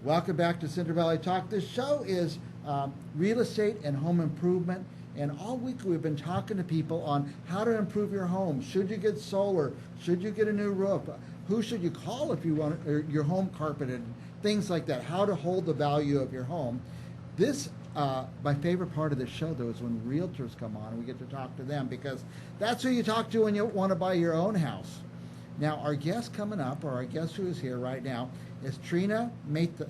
Welcome back to Cinder Valley Talk. This show is real estate and home improvement. And all week we've been talking to people on how to improve your home. Should you get solar? Should you get a new roof? Who should you call if you want your home carpeted? Things like that. How to hold the value of your home. This, my favorite part of the show, though, is when realtors come on and we get to talk to them, because that's who you talk to when you want to buy your own house. Now, our guest coming up, or our guest who is here right now, is Trina, Mehta.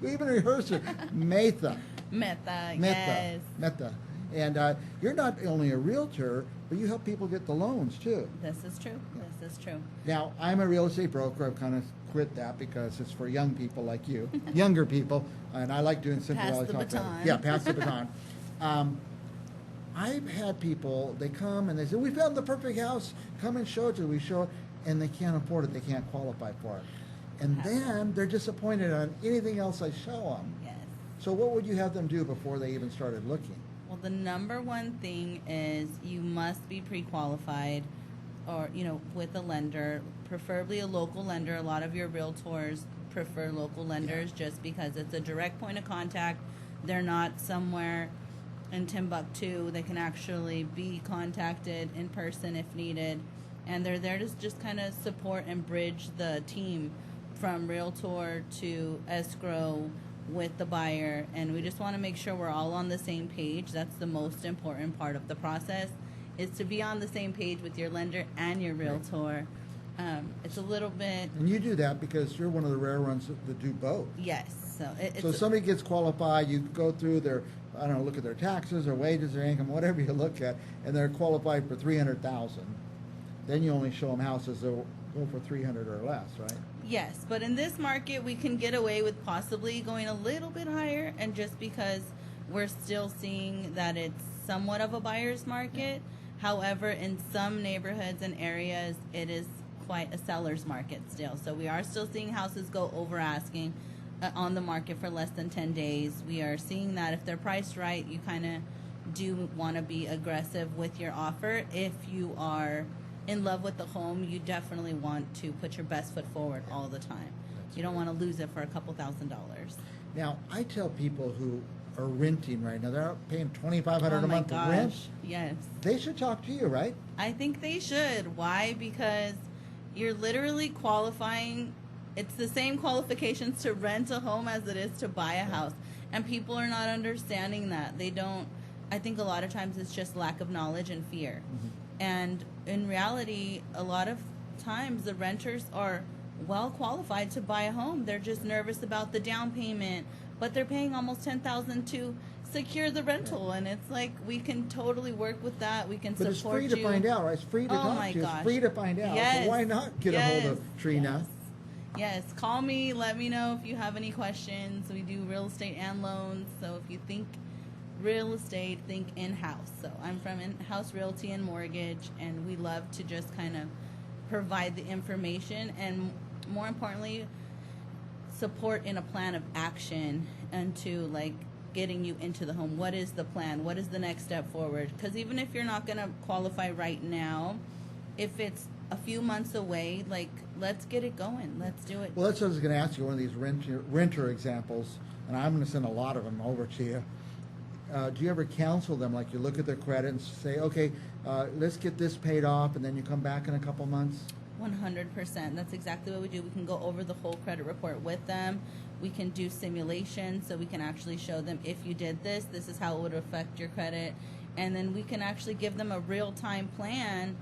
We even rehearsed it. Mehta. Mehta, Mehta. yes. Mehta. And you're not only a realtor, but you help people get the loans, too. This is true. Yeah. This is true. Now, I'm a real estate broker. I've kind of quit that because it's for young people like you, younger people, and I like doing Central Valley Talk. Pass the baton. Yeah, pass the baton. I've had people, they come and they say, we found the perfect house, come and show it to us. We show it, and they can't afford it. They can't qualify for it. And then they're disappointed on anything else I show them. Yes. So what would you have them do before they even started looking? Well, the number one thing is you must be pre-qualified, or, with a lender, preferably a local lender. A lot of your realtors prefer local lenders just because it's a direct point of contact. They're not somewhere in Timbuktu. They can actually be contacted in person if needed. And they're there to just kind of support and bridge the team from realtor to escrow with the buyer. And we just want to make sure we're all on the same page. That's the most important part of the process, is to be on the same page with your lender and your realtor. It's a little bit... And you do that because you're one of the rare ones that do both. Yes. So if somebody gets qualified, you go through their, look at their taxes or wages or income, whatever you look at, and they're qualified for $300,000. Then you only show them houses that go for $300,000 or less, right? Yes, but in this market, we can get away with possibly going a little bit higher, and just because we're still seeing that it's somewhat of a buyer's market. However, in some neighborhoods and areas, it is quite a seller's market still. So we are still seeing houses go over asking on the market for less than 10 days. We are seeing that if they're priced right, you kind of do want to be aggressive with your offer. If you are in love with the home, you definitely want to put your best foot forward all the time. You don't want to lose it for a couple $1,000s. Now, I tell people who are renting right now, they're paying $2,500 a month to rent. Yes. They should talk to you, right? I think they should. Why? Because you're literally qualifying. It's the same qualifications to rent a home as it is to buy a house. And people are not understanding that. They don't. I think a lot of times it's just lack of knowledge and fear. Mm-hmm. And in reality, a lot of times the renters are well qualified to buy a home. They're just nervous about the down payment, but they're paying almost $10,000 to secure the rental. Right. And it's like, we can totally work with that. We can support you. But it's free to find out, right? It's free to talk to you. It's free to find out. Yes. So why not get a hold of Trina? Yes. Call me. Let me know if you have any questions. We do real estate and loans. So if you think real estate, think in-house. So I'm from In-House Realty and Mortgage, and we love to just kind of provide the information and, more importantly, support in a plan of action and to, like, getting you into the home. What is the plan? What is the next step forward? Because even if you're not going to qualify right now, if it's a few months away, like, let's get it going. Let's do it. Well, that's what I was going to ask you, one of these renter examples, and I'm going to send a lot of them over to you. Do you ever counsel them, like you look at their credit and say, okay, let's get this paid off, and then you come back in a couple months? 100%. That's exactly what we do. We can go over the whole credit report with them. We can do simulations, so we can actually show them, if you did this, this is how it would affect your credit. And then we can actually give them a real-time plan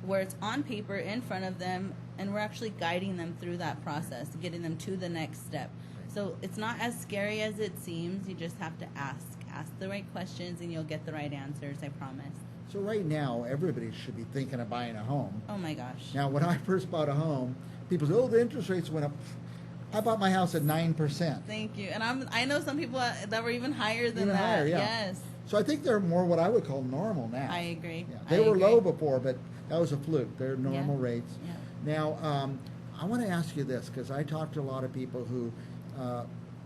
where it's on paper in front of them, and we're actually guiding them through that process, getting them to the next step. So it's not as scary as it seems. You just have to ask the right questions, and you'll get the right answers, I promise. So right now, everybody should be thinking of buying a home. Oh my gosh. Now, when I first bought a home, people say, oh, the interest rates went up. I bought my house at 9%. Thank you. And I know some people that were even higher than even that. Higher, yeah. Yes. So I think they're more what I would call normal now. I agree. Yeah. They were low before, but that was a fluke. They're normal rates. Yeah. Now, I want to ask you this, because I talk to a lot of people who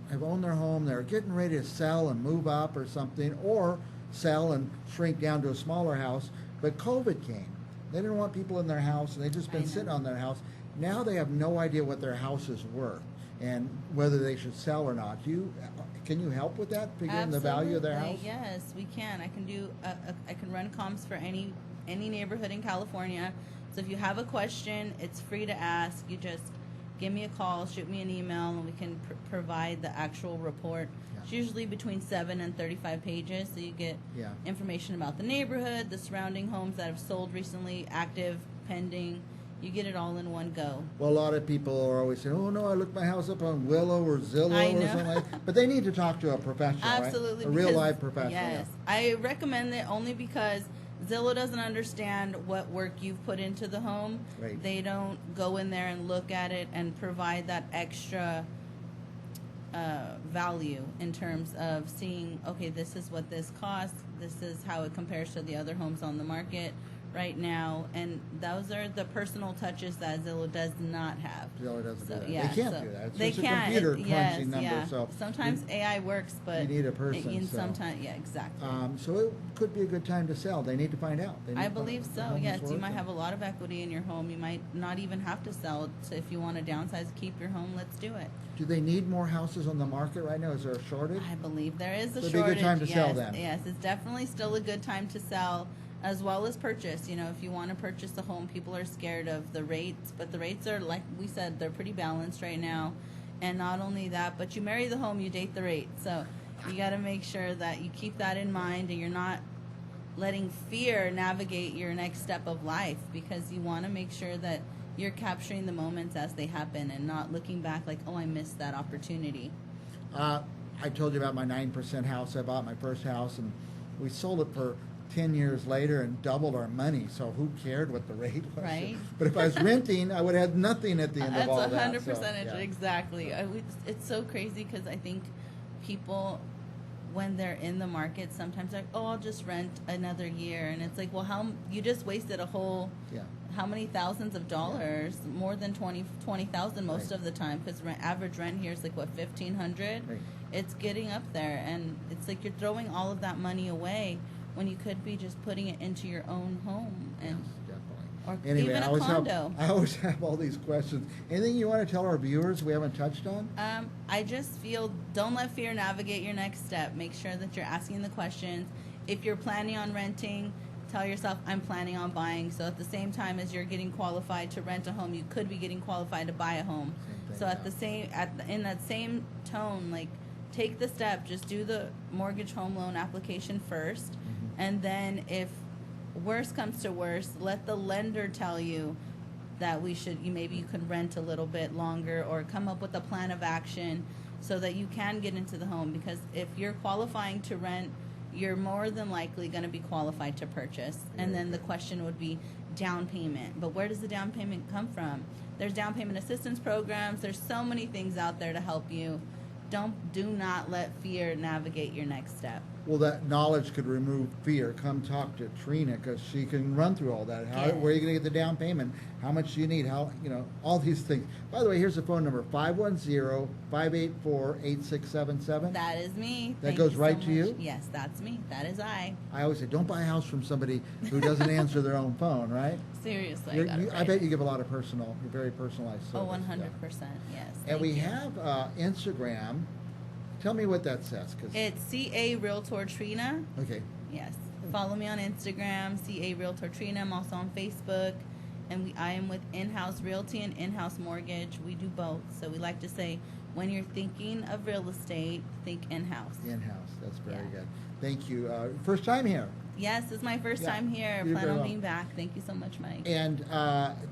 have owned their home, they're getting ready to sell and move up or something, or sell and shrink down to a smaller house, but COVID came. They didn't want people in their house, and they've just been sitting on their house. Now they have no idea what their house is worth. and whether they should sell or not. Can you help with that, figuring the value of their house? Absolutely, yes, we can. I can do. I can run comps for any neighborhood in California. So if you have a question, it's free to ask. You just give me a call, shoot me an email, and we can provide the actual report. Yeah. It's usually between 7 and 35 pages, so you get Yeah. information about the neighborhood, the surrounding homes that have sold recently, active, pending. You get it all in one go. Well, a lot of people are always saying, "Oh no, I looked my house up on Willow or Zillow I or know. something like." But they need to talk to a professional, Absolutely, right? A real because- live professional. Yes, I recommend it only because Zillow doesn't understand what work you've put into the home. Right. They don't go in there and look at it and provide that extra value in terms of seeing, okay, this is what this costs, this is how it compares to the other homes on the market right now, and those are the personal touches that Zillow does not have. Zillow doesn't do that. Yeah, They can't do that. It's they just can't. a computer Yes, crunching number. yeah. So sometimes AI works, but you need a person, so. sometimes, yeah, exactly. So it could be a good time to sell. They need to find out. They need I to find believe out if the so. home is Yes, you worth might it. have a lot of equity in your home. You might not even have to sell it. So if you want to downsize, keep your home, let's do it. Do they need more houses on the market right now? Is there a shortage? I believe there is a So it'd shortage. be a good time to yes, sell then. Yes, it's definitely still a good time to sell as well as purchase. You know, if you want to purchase a home, people are scared of the rates, but the rates are, like we said, they're pretty balanced right now. And not only that, but you marry the home, you date the rate. So you got to make sure that you keep that in mind and you're not letting fear navigate your next step of life, because you want to make sure that you're capturing the moments as they happen and not looking back like, oh, I missed that opportunity. I told you about my 9% house. I bought my first house, and we sold it for 10 years later and doubled our money. So who cared what the rate was? Right. But if I was renting, I would have had nothing at the end of all that. That's 100% So, yeah. exactly. It's so crazy because I think people, when they're in the market, sometimes like, oh, I'll just rent another year, and it's like, well, you just wasted a whole. Yeah. How many thousands of dollars? More than 20,000 most Right. of the time, because average rent here is like what, 1,500. Right. It's getting up there, and it's like you're throwing all of that money away when you could be just putting it into your own home and or Anyway, even I a always condo. I always have all these questions. Anything you want to tell our viewers we haven't touched on? I just feel, don't let fear navigate your next step. Make sure that you're asking the questions. If you're planning on renting, tell yourself, I'm planning on buying. So at the same time as you're getting qualified to rent a home, you could be getting qualified to buy a home. Same thing, So at yeah. in that same tone, like, take the step. Just do the mortgage home loan application first, and then if worst comes to worst, let the lender tell you that maybe you can rent a little bit longer, or come up with a plan of action so that you can get into the home. Because if you're qualifying to rent, you're more than likely going to be qualified to purchase. And then the question would be down payment. But where does the down payment come from? There's down payment assistance programs. There's so many things out there to help you. Do not let fear navigate your next step. Well, that knowledge could remove fear. Come talk to Trina, because she can run through all that. Yeah. Where are you going to get the down payment? How much do you need? All these things. By the way, here's the phone number, 510-584-8677. That is me. That Thank goes you so right to much. you? Yes, that's me. That is I. I always say, don't buy a house from somebody who doesn't answer their own phone, right? Seriously, You're- I got it I right. bet you give a lot of very personalized service. Oh, 100%. Yeah. Yes. And thank we you. have Instagram. Tell me what that says. It's CA Realtor Trina. Okay. Yes. Follow me on Instagram, CA Realtor Trina. I'm also on Facebook. And I am with In-House Realty and In-House Mortgage. We do both. So we like to say, when you're thinking of real estate, think in-house. In-house. That's very Yeah. good. Thank you. First time here. Yes, it's my first Yeah, time here. you're Plan very on welcome. being back. Thank you so much, Mike. And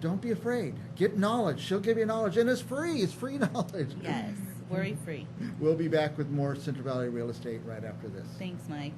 don't be afraid. Get knowledge. She'll give you knowledge. And it's free. It's free knowledge. Yes, worry free. We'll be back with more Central Valley real estate right after this. Thanks, Mike.